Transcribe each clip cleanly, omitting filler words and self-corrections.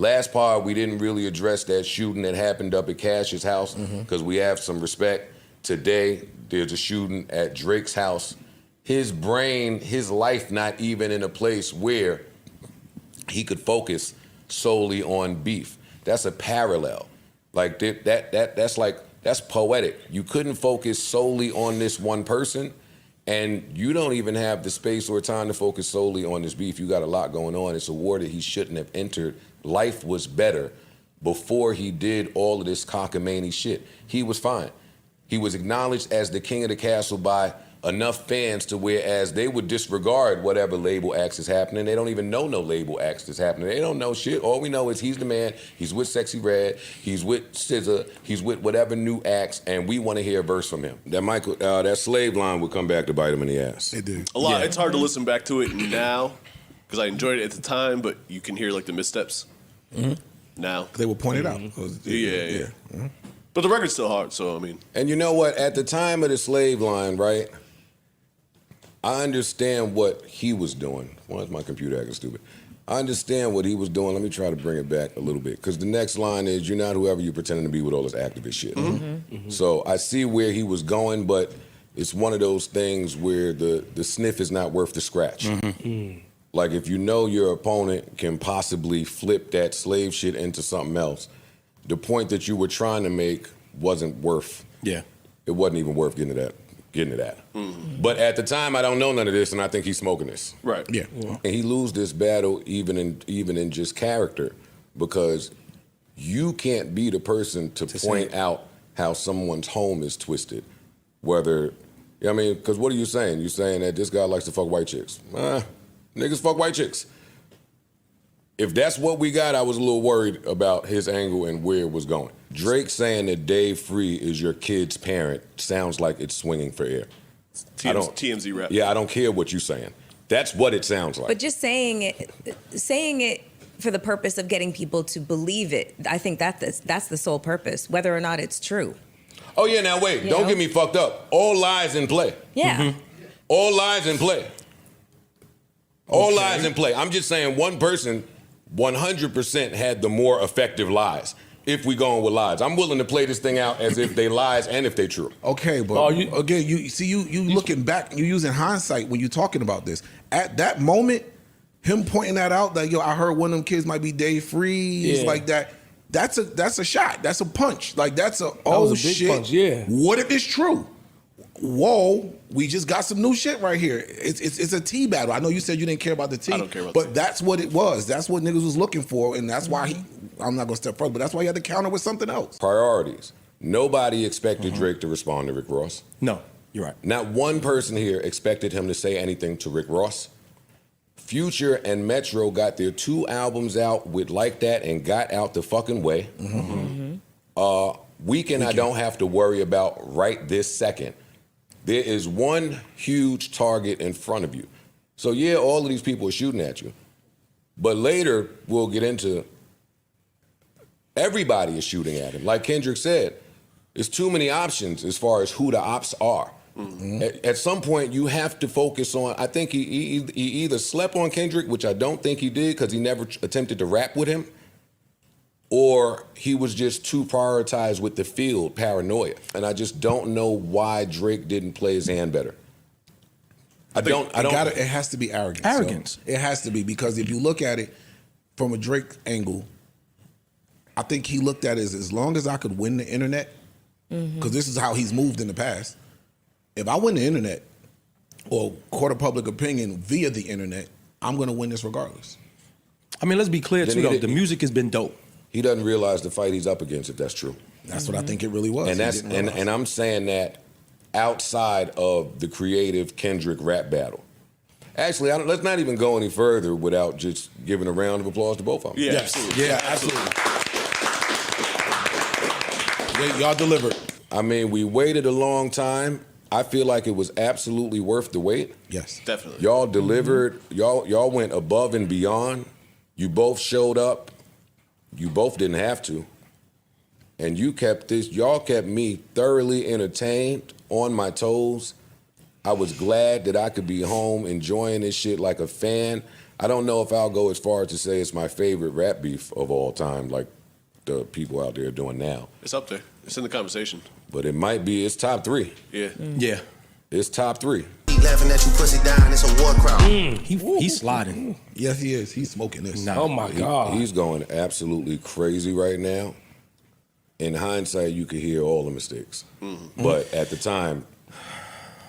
Last part, we didn't really address that shooting that happened up at Cash's house because we have some respect. Today, there's a shooting at Drake's house. His brain, his life not even in a place where he could focus solely on beef. That's a parallel. Like that's poetic. You couldn't focus solely on this one person, and you don't even have the space or time to focus solely on this beef. You got a lot going on. It's a war that he shouldn't have entered. Life was better before he did all of this cockamamie shit. He was fine. He was acknowledged as the king of the castle by enough fans to whereas they would disregard whatever label acts is happening. They don't even know no label acts that's happening. They don't know shit. All we know is he's the man. He's with Sexy Red. He's with SZA. He's with whatever new acts, and we want to hear a verse from him. That slave line would come back to bite him in the ass. It did. A lot. Yeah. It's hard to listen back to it now because I enjoyed it at the time, but you can hear like the missteps now. They were pointed out. Yeah. Mm-hmm. But the record's still hard, so I mean. And you know what? At the time of the slave line, right? I understand what he was doing. Why is my computer acting stupid? I understand what he was doing. Let me try to bring it back a little bit. Because the next line is, you're not whoever you're pretending to be with all this activist shit. So I see where he was going, but it's one of those things where the sniff is not worth the scratch. Like if you know your opponent can possibly flip that slave shit into something else, the point that you were trying to make wasn't worth. Yeah. It wasn't even worth getting it at. But at the time, I don't know none of this, and I think he's smoking this. Right. Yeah. And he lose this battle even in just character, because you can't be the person to point out how someone's home is twisted. Whether, I mean, because what are you saying? You're saying that this guy likes to fuck white chicks. Niggas fuck white chicks. If that's what we got, I was a little worried about his angle and where it was going. Drake saying that Dave Free is your kid's parent sounds like it's swinging for air. TMZ rap. Yeah, I don't care what you're saying. That's what it sounds like. But just saying it for the purpose of getting people to believe it, I think that's the sole purpose, whether or not it's true. Oh yeah, now wait, don't get me fucked up. All lies in play. Yeah. All lies in play. All lies in play. I'm just saying one person 100% had the more effective lies. If we going with lies, I'm willing to play this thing out as if they lies and if they true. Okay, but again, you looking back, you using hindsight when you're talking about this. At that moment, him pointing that out, like I heard one of them kids might be Dave Free, like that. That's a shot. That's a punch. Like that's a shit. Punch, yeah. What if it's true? Whoa, we just got some new shit right here. It's a tea battle. I know you said you didn't care about the tea. I don't care about but that's what it was. That's what niggas was looking for, and that's why I'm not gonna step further, but that's why he had to counter with something else. Priorities. Nobody expected Drake to respond to Rick Ross. No, you're right. Not one person here expected him to say anything to Rick Ross. Future and Metro got their 2 albums out with Like That and Got Out the Fucking Way. Weekend I don't have to worry about right this second. There is one huge target in front of you. So yeah, all of these people are shooting at you. But later, we'll get into everybody is shooting at him. Like Kendrick said, there's too many options as far as who the ops are. At some point, you have to focus on, I think he either slept on Kendrick, which I don't think he did because he never attempted to rap with him, or he was just too prioritized with the field, paranoia. And I just don't know why Drake didn't play his hand better. It has to be arrogance. So it has to be, because if you look at it from a Drake angle, I think he looked at it as long as I could win the internet, because this is how he's moved in the past. If I win the internet or court of public opinion via the internet, I'm going to win this regardless. I mean, let's be clear, too, though. The music has been dope. He doesn't realize the fight he's up against, if that's true. That's what I think it really was. And I'm saying that outside of the creative Kendrick rap battle. Actually, let's not even go any further without just giving a round of applause to both of them. Yeah, absolutely. Yeah, absolutely. Y'all delivered. I mean, we waited a long time. I feel like it was absolutely worth the wait. Yes. Definitely. Y'all delivered. Y'all went above and beyond. You both showed up. You both didn't have to. And y'all kept me thoroughly entertained, on my toes. I was glad that I could be home enjoying this shit like a fan. I don't know if I'll go as far as to say it's my favorite rap beef of all time, like the people out there doing now. It's up there. It's in the conversation. But it might be, it's top 3. Yeah. Yeah. It's top 3. Laughing at you, pussy down. It's a war crowd. He's sliding. Yes, he is. He's smoking this. Nah. Oh my God. He's going absolutely crazy right now. In hindsight, you could hear all the mistakes. But at the time,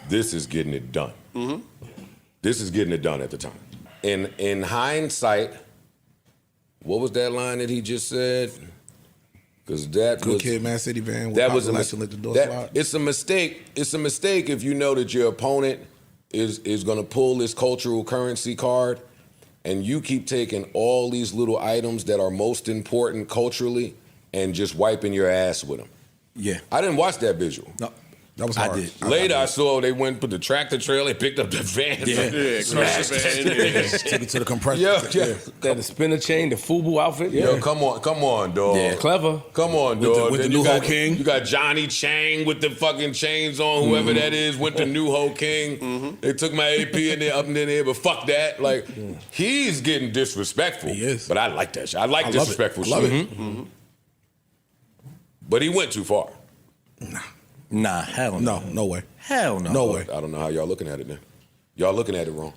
this is getting it done. This is getting it done at the time. In hindsight, what was that line that he just said? Because that Good was kid, Man City van. that was a let the door slide. It's a mistake. It's a mistake if you know that your opponent is going to pull this cultural currency card, and you keep taking all these little items that are most important culturally and just wiping your ass with them. Yeah. I didn't watch that visual. No. That was I hard. did. Later, I saw they went and put the tractor trailer, they picked up the van. Yeah, smashed crushed the van. it. Take it to the compressor. Yeah. That the spinner chain, the FUBU outfit. Yeah. Yo, come on, dog. Yeah. Clever. Come on, With dog. the Then New you Ho got, King. You got Johnny Chang with the fucking chains on, whoever that is, went to New Ho King. They took my AP and they up in there, but fuck that. Like, he's getting disrespectful. He is. But I like that shit. I like I love it. disrespectful I love shit. it. But he went too far. Nah, hell No, no. no way. Hell no. No way. I don't know how y'all looking at it then. Y'all looking at it wrong.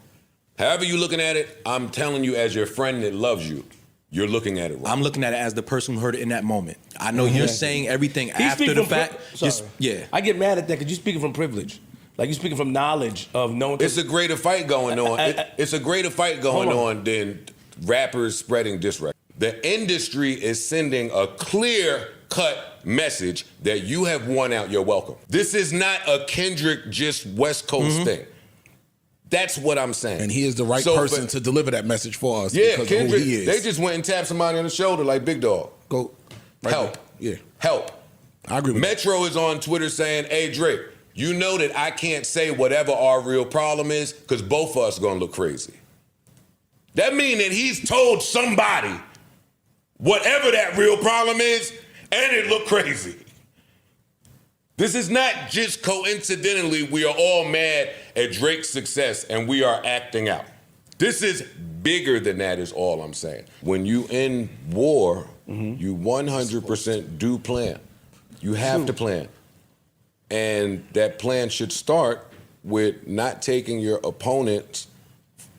However you looking at it, I'm telling you as your friend that loves you, you're looking at it wrong. I'm looking at it as the person who heard it in that moment. I know you're saying everything He's after speaking the from fact. Sorry. Yeah. I get mad at that because you're speaking from privilege. Like you're speaking from knowledge of knowing. It's a greater fight going on. It's a greater fight going on than rappers spreading disrespect. The industry is sending a clear-cut message that you have won out your welcome. This is not a Kendrick just West Coast thing. That's what I'm saying. And he is the right person to deliver that message for us Yeah, because Kendrick, of who he is. they just went and tapped somebody on the shoulder like Big Dog. Go. Right Help. there. Yeah. Help. I agree with Metro is on Twitter saying, hey, Drake, you know that I can't say whatever our real problem is because both of us are going to look crazy. That means that he's told somebody whatever that real problem is, and it looked crazy. This is not just coincidentally we are all mad at Drake's success and we are acting out. This is bigger than that is all I'm saying. When you in war, you 100% do plan. You have to plan. And that plan should start with not taking your opponent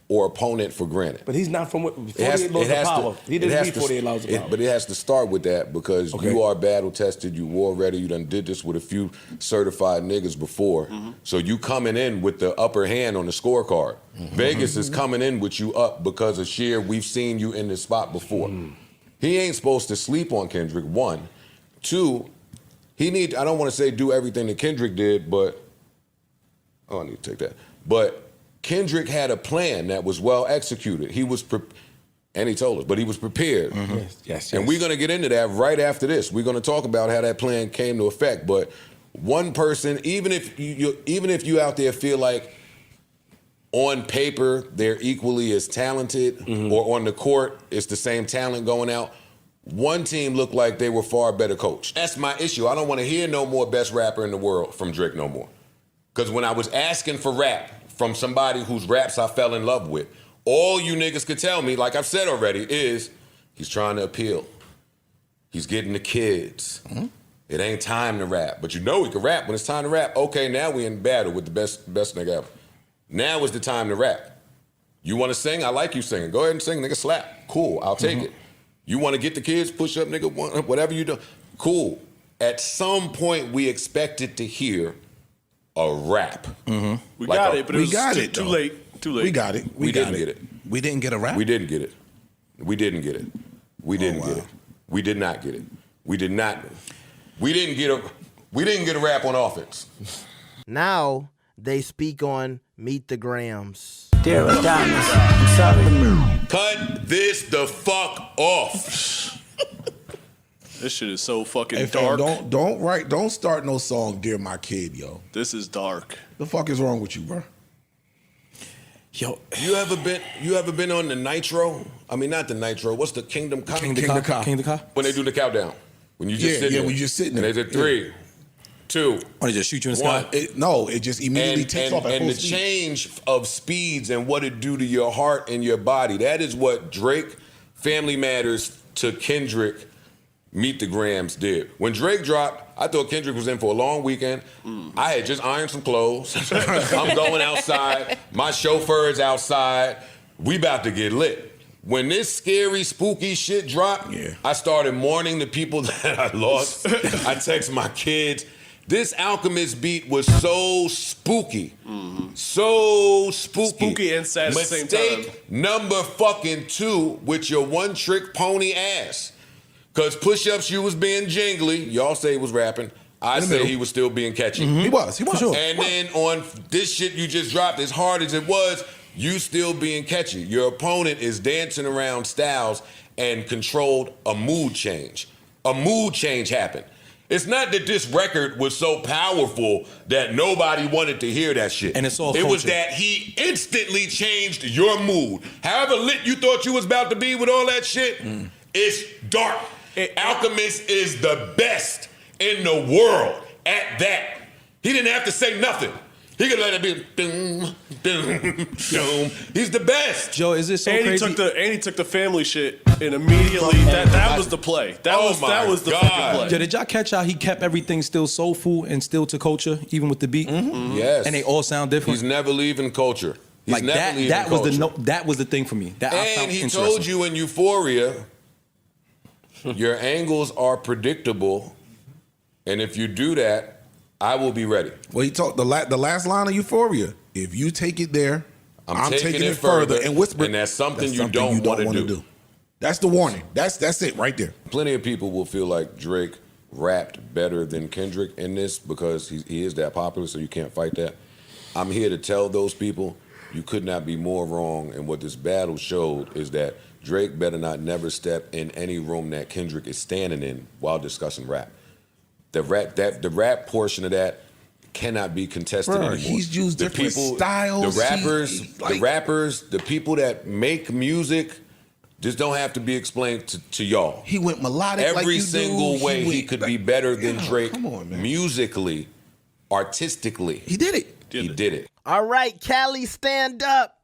for granted. But he's not from 48 laws of power. He didn't beat 48 laws of power. But it has to start with that because you are battle tested, you war ready, you done did this with a few certified niggas before. So you coming in with the upper hand on the scorecard. Vegas is coming in with you up because of sheer, we've seen you in this spot before. He ain't supposed to sleep on Kendrick, 1. 2, I don't want to say do everything that Kendrick did, but, I need to take that. But Kendrick had a plan that was well executed. He was, and he told us, but he was prepared. Yes. And we're going to get into that right after this. We're going to talk about how that plan came to effect. But one person, even if you out there feel like on paper they're equally as talented, or on the court it's the same talent going out, one team looked like they were far better coached. That's my issue. I don't want to hear no more best rapper in the world from Drake no more. Because when I was asking for rap from somebody whose raps I fell in love with, all you niggas could tell me, like I've said already, is he's trying to appeal. He's getting the kids. It ain't time to rap. But you know he can rap when it's time to rap. Okay, now we in battle with the best nigga ever. Now is the time to rap. You want to sing? I like you singing. Go ahead and sing, nigga. Slap. Cool, I'll take it. You want to get the kids? Push up, nigga. Whatever you do. Cool. At some point, we expected to hear a rap. We got it, but it was too late. We got it. We didn't get it. We didn't get a rap? We didn't get it. We didn't get it. We didn't get it. We did not get it. We did not. We didn't get a rap on offense. Now they speak on Meet the Grams. Dear Adonis, I'm sorry. Cut this the fuck off. This shit is so fucking Hey, fam, dark. don't start no song, Dear My Kid, yo. This is dark. The fuck is wrong with you, bro? Yo, You ever been on the Nitro? I mean, not the Nitro. What's the Kingdom Come? King the Car. King the Car. When they do the countdown. When you just Yeah, sitting there. when you just sitting and there. they did 3, 2. Or they just shoot you in the 1. sky? It just immediately takes off at full the speed. change of speeds and what it do to your heart and your body. That is what Drake, Family Matters to Kendrick, Meet the Grams did. When Drake dropped, I thought Kendrick was in for a long weekend. I had just ironed some clothes. I'm going outside. My chauffeur is outside. We about to get lit. When this scary, spooky shit dropped, I started mourning the people that I lost. I text my kids. This Alchemist beat was so spooky. So spooky. Spooky and sad at the same time. Mistake number fucking 2 with your one-trick pony ass. Because push-ups, you was being jingly. Y'all say he was rapping. I say he was still being catchy. He was. For sure. And then on this shit you just dropped, as hard as it was, you still being catchy. Your opponent is dancing around Styles and controlled a mood change. A mood change happened. It's not that this record was so powerful that nobody wanted to hear that shit. And it's all It was culture. that he instantly changed your mood. However lit you thought you was about to be with all that shit, it's dark. Alchemist is the best in the world at that. He didn't have to say nothing. He could let it be doom, doom, doom. He's the best. Joe, is this so And crazy? he took the family shit and immediately that was the play. That was the fucking play. Yeah, did y'all catch how he kept everything still soulful and still to culture, even with the beat? Yes. And they all sound different. He's never leaving culture. He's like never that. leaving That was culture. that was the thing for me. That I And found he interesting. told you in Euphoria, your angles are predictable, and if you do that, I will be ready. Well, he told the last line of Euphoria. If you take it there, I'm taking it further and whisper. And that's something you don't wanna do. That's the warning. That's it right there. Plenty of people will feel like Drake rapped better than Kendrick in this because he is that popular, so you can't fight that. I'm here to tell those people you could not be more wrong, and what this battle showed is that Drake better not never step in any room that Kendrick is standing in while discussing rap. The rap portion of that cannot be contested anymore. He's used different styles. The rappers, the people that make music just don't have to be explained to y'all. He went melodic Every like you single do. way he could be better than Drake come on, man. musically, artistically. He did it. He did it. All right, Cali, stand up.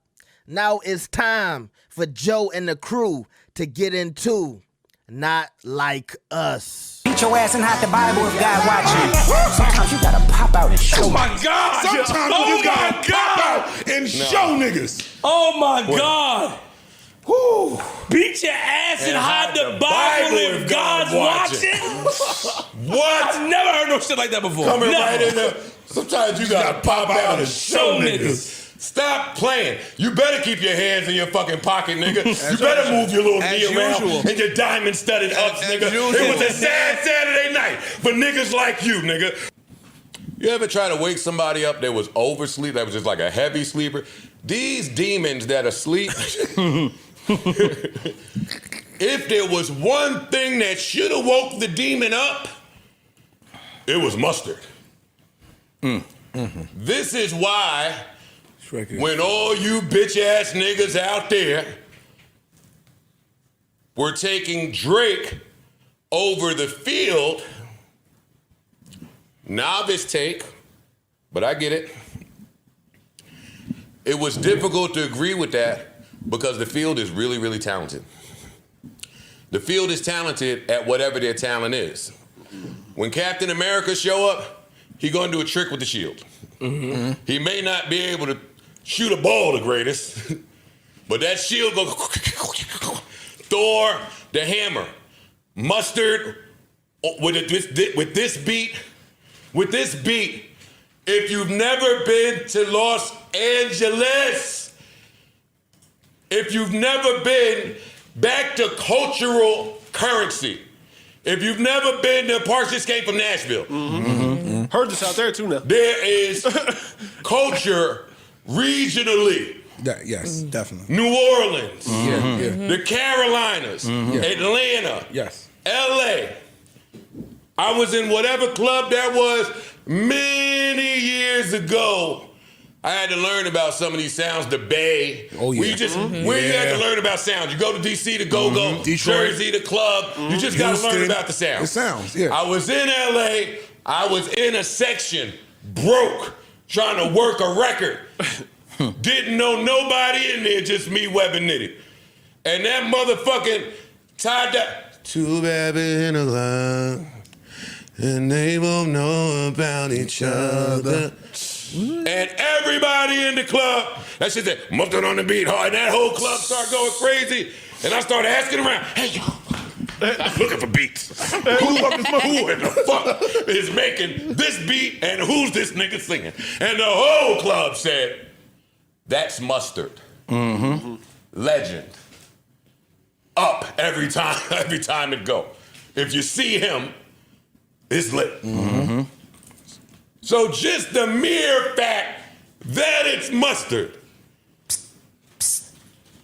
Now it's time for Joe and the crew to get into Not Like Us. Beat your ass and hide the Bible if God watching. Sometimes you gotta pop out and show. Oh my God! Sometimes you gotta pop out and show niggas. Oh my God. Woo. Beat your ass and hide the Bible if God's watching. What? I've never heard no shit like that before. Coming Never. right in there. Sometimes you gotta pop out and show niggas. Stop playing. You better keep your hands in your fucking pocket, nigga. You better move your little knee around and your diamond-studded ups, nigga. It was a sad Saturday night for niggas like you, nigga. You ever try to wake somebody up that was oversleep, that was just like a heavy sleeper? These demons that are asleep, if there was one thing that should have woke the demon up, it was mustard. This is why when all you bitch-ass niggas out there were taking Drake over the field, novice take, but I get it. It was difficult to agree with that because the field is really, really talented. The field is talented at whatever their talent is. When Captain America show up, he gonna do a trick with the shield. He may not be able to shoot a ball the greatest, but that shield goes. Thor, the hammer, mustard with this beat. If you've never been to Los Angeles, if you've never been back to cultural currency, if you've never been to Parks Escape from Nashville, Heard this out there too now. there is culture regionally. Yes, definitely. New Orleans, Yeah. the Carolinas, Atlanta, Yes. LA. I was in whatever club that was many years ago. I had to learn about some of these sounds. The Bay. Oh, yeah. Where you had to learn about sounds. You go to DC to go-go, Detroit. Jersey, the club. You just got to learn Houston. about the sounds. The sounds, yeah. I was in LA. I was in a section, broke, trying to work a record. Didn't know nobody in there, just me, Web and Nitty. And that motherfucking tied that. Two baby in a line, and they both know about each other. And everybody in the club, that shit said, mustard on the beat hard. And that whole club started going crazy. And I started asking around, hey, yo, I'm looking for beats. Who in the fuck is making this beat and who's this nigga singing? And the whole club said, that's Mustard. Mm-hmm. Legend. Up every time it go. If you see him, it's lit. Mm-hmm. So just the mere fact that it's Mustard.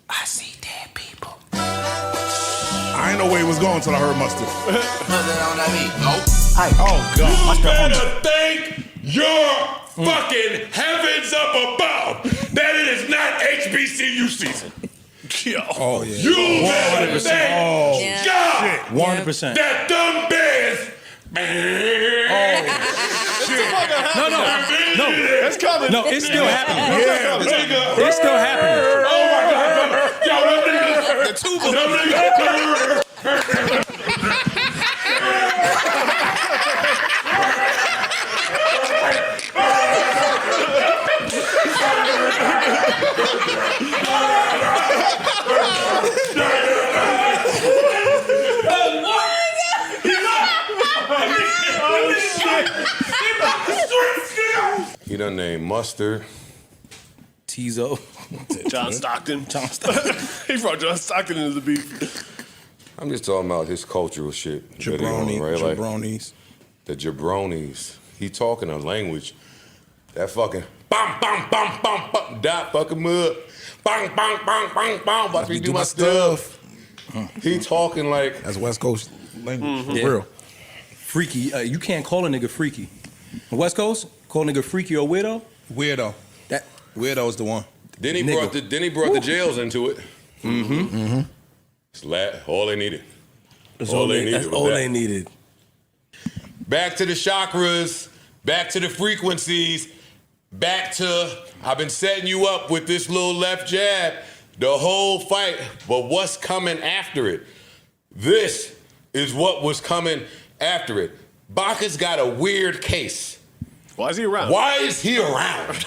I see dead people. I ain't know where he was going until I heard Mustard. Mustard on that beat. Nope. Oh, God. You Mustard better thank your fucking heavens up above that it is not HBCU season. Oh, yeah. You better thank God 100%. that them bears. No. That's coming. No, it's still happening. Yeah. It's still happening. Oh my God. Yo, them niggas. He done named Mustard. Tizo. John Stockton. He brought John Stockton into the beat. I'm just talking about his cultural shit. Jabroni, right? jabronis. The jabronis. He talking a language. That fucking bam, bam, bam, bam, bam, that fucking mud. Bang, bang, bang, bang, bang. Watch me do my stuff. He talking like. That's West Coast language, for Yeah. real. Freaky. You can't call a nigga freaky. On West Coast, call a nigga freaky or weirdo. Weirdo. That Weirdo's the one. Then he Nigga. brought the jails into it. It's all they needed. That's all they needed. Back to the chakras, back to the frequencies, back to, I've been setting you up with this little left jab the whole fight, but what's coming after it? This is what was coming after it. Baca's got a weird case. Why is he around? Why is he around?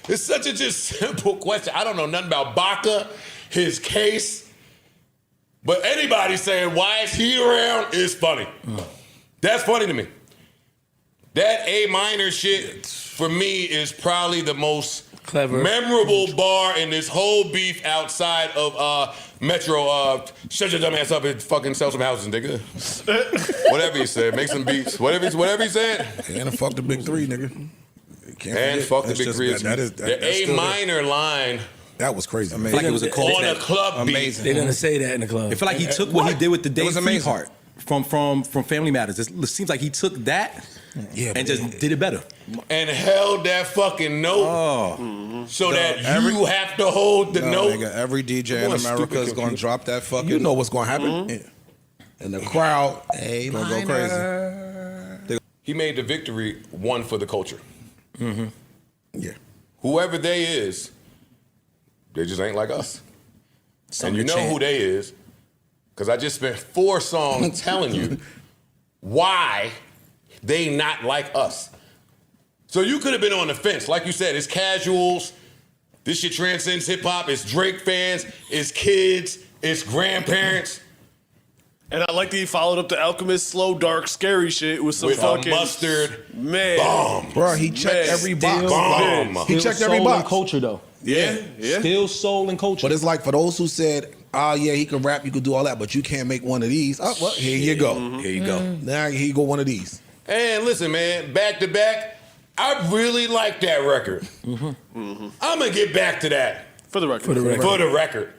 It's such a just simple question. I don't know nothing about Baca, his case, but anybody saying why is he around is funny. That's funny to me. That A minor shit for me is probably the most Clever. memorable bar in this whole beef outside of Metro. Shut your dumb ass up and fucking sell some houses, nigga. Whatever he said, make some beats. Whatever he said. And fuck the big three, nigga. And fuck the big three. The A minor line. That was crazy. I feel like it was a cold on a club beat. They're gonna say that in the club. I feel like he took what he did with the Dave was Free amazing. part from Family Matters. It seems like he took that and just did it better. And held that fucking note so that you have to hold the note. Nigga, every DJ in What a America stupid is going to computer. drop that fucking. You know what's going to happen. Yeah. And the crowd going to go crazy. He made the victory one for the culture. Yeah. Whoever they is, they just ain't like us. And you know who they is, because I just spent 4 songs telling you why they not like us. So you could have been on the fence. Like you said, it's casuals. This shit transcends hip-hop. It's Drake fans. It's kids. It's grandparents. And I like that he followed up the Alchemist slow, dark, scary shit with some With a fucking Mustard man. bomb. Bro, he checked Man, every box. bomb. He checked every soul box. and culture though. Yeah. Still soul and culture. But it's like for those who said, yeah, he can rap, you can do all that, but you can't make one of these. Oh, well, here you go. Here you go. Now here you go, one of these. And listen, man, back to back, I really like that record. I'm going to get back to that. For the record. For the record.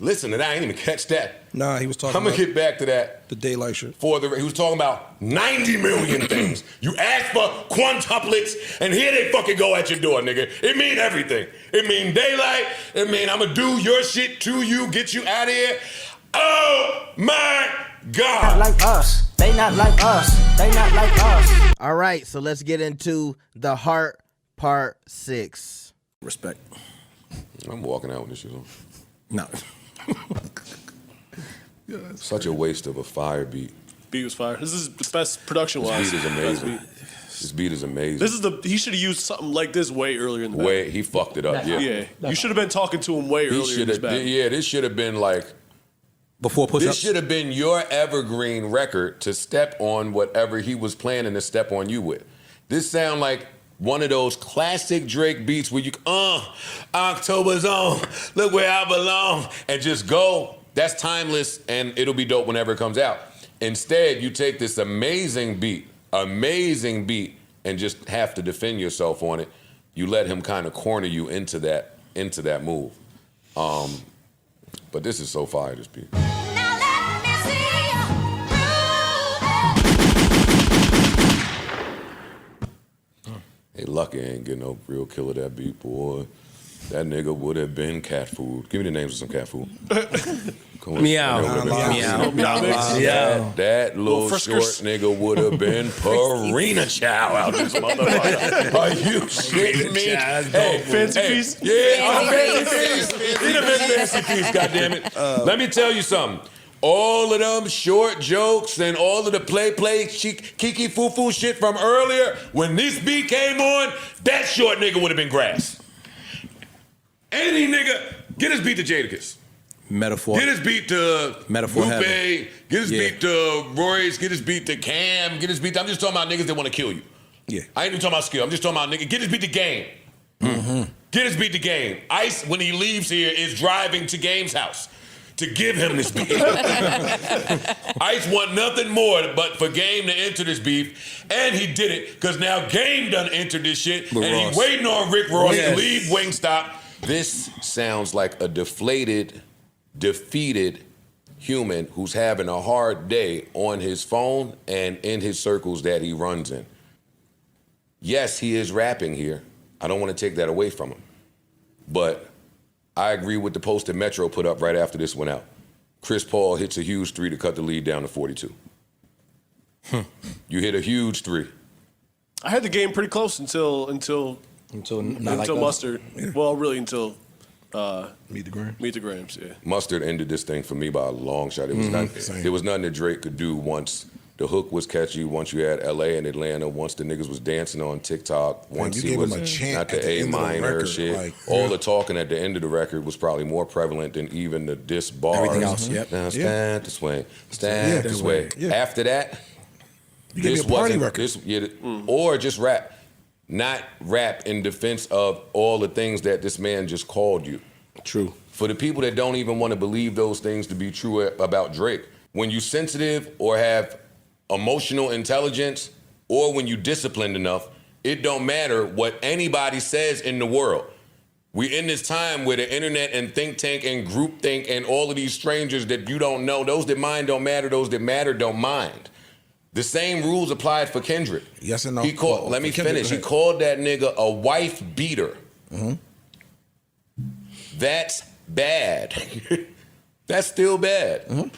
Listen to that. I didn't even catch that. Nah, he was talking I'm going about to get back to that. the daylight shit. He was talking about 90 million things. You ask for quintuplets, and here they fucking go at your door, nigga. It mean everything. It mean daylight. It mean I'm going to do your shit to you, get you out of here. Oh, my God. Not like us, they not like us. They not like us. All right, so let's get into the heart part 6. Respect. I'm walking out with this shit on. No. Such a waste of a fire beat. Beat was fire. This is the best production wise. This beat is amazing. This beat is amazing. This is he should have used something like this way earlier in the battle. He fucked it up. Yeah. You should have been talking to him way earlier in this battle. Yeah, this should have been like before push-ups. This should have been your evergreen record to step on whatever he was planning to step on you with. This sound like one of those classic Drake beats where you October's on, look where I belong, and just go. That's timeless, and it'll be dope whenever it comes out. Instead, you take this amazing beat, and just have to defend yourself on it. You let him kind of corner you into that move. But this is so fire, this beat. Now let me see you. Hey, Lucky ain't getting no real killer that beat, boy. That nigga would have been cat food. Give me the names of some cat food. Meow. That little short nigga would have been Purina Chow out this motherfucker. Are you shitting me? Hey, Fancy Feast? Yeah, Fancy Feast. He'd have been Fancy Feast, goddammit. Let me tell you something. All of them short jokes and all of the play, kiki foo shit from earlier, when this beat came on, that short nigga would have been grass. Any nigga, get his beat to Jadakiss. Metaphor. Get his beat to Metaphor Lupe. heaven. Get his beat to Royce. Get his beat to Cam. Get his beat to, I'm just talking about niggas that want to kill you. Yeah. I ain't even talking about skill. I'm just talking about nigga. Get his beat to Game. Mm-hmm. Get his beat to Game. Ice, when he leaves here, is driving to Game's house to give him this beef. Ice want nothing more but for Game to enter this beef, and he did it, because now Game done entered this shit, and he waiting on Rick Ross to leave Wingstop. This sounds like a deflated, defeated human who's having a hard day on his phone and in his circles that he runs in. Yes, he is rapping here. I don't want to take that away from him. But I agree with the post that Metro put up right after this went out. Chris Paul hits a huge 3 to cut the lead down to 42. You hit a huge 3. I had the game pretty close until Mustard. Yeah. Well, really until Meet the Grams. Meet the Grams, yeah. Mustard ended this thing for me by a long shot. It was there was nothing that Drake could do once the hook was catchy, once you had LA and Atlanta, once the niggas was dancing on TikTok, once he was not the A minor shit. Like, all the talking at the end of the record was probably more prevalent than even the diss bars. Everything else, Now stand this way, stand this way. Yeah. After that, you this wasn't a party record. Or just rap. Not rap in defense of all the things that this man just called you. True. For the people that don't even want to believe those things to be true about Drake, when you sensitive or have emotional intelligence, or when you disciplined enough, it don't matter what anybody says in the world. We in this time where the internet and think tank and group think and all of these strangers that you don't know, those that mind don't matter, those that matter don't mind. The same rules applied for Kendrick. Yes and no. Let me finish. He called that nigga a wife beater. Mm-hmm. That's bad. That's still bad. Mm-hmm.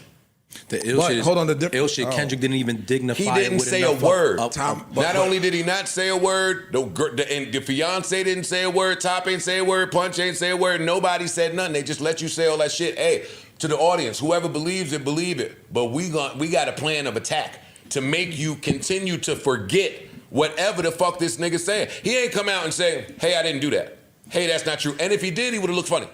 The ill shit. Hold on, ill shit. Kendrick didn't even dignify. He didn't it say a word. Not only did he not say a word, the fiance didn't say a word. Top ain't say a word. Punch ain't say a word. Nobody said nothing. They just let you say all that shit. Hey, to the audience, whoever believes it, believe it. But we got a plan of attack to make you continue to forget whatever the fuck this nigga saying. He ain't come out and say, hey, I didn't do that. Hey, that's not true. And if he did, he would have looked funny.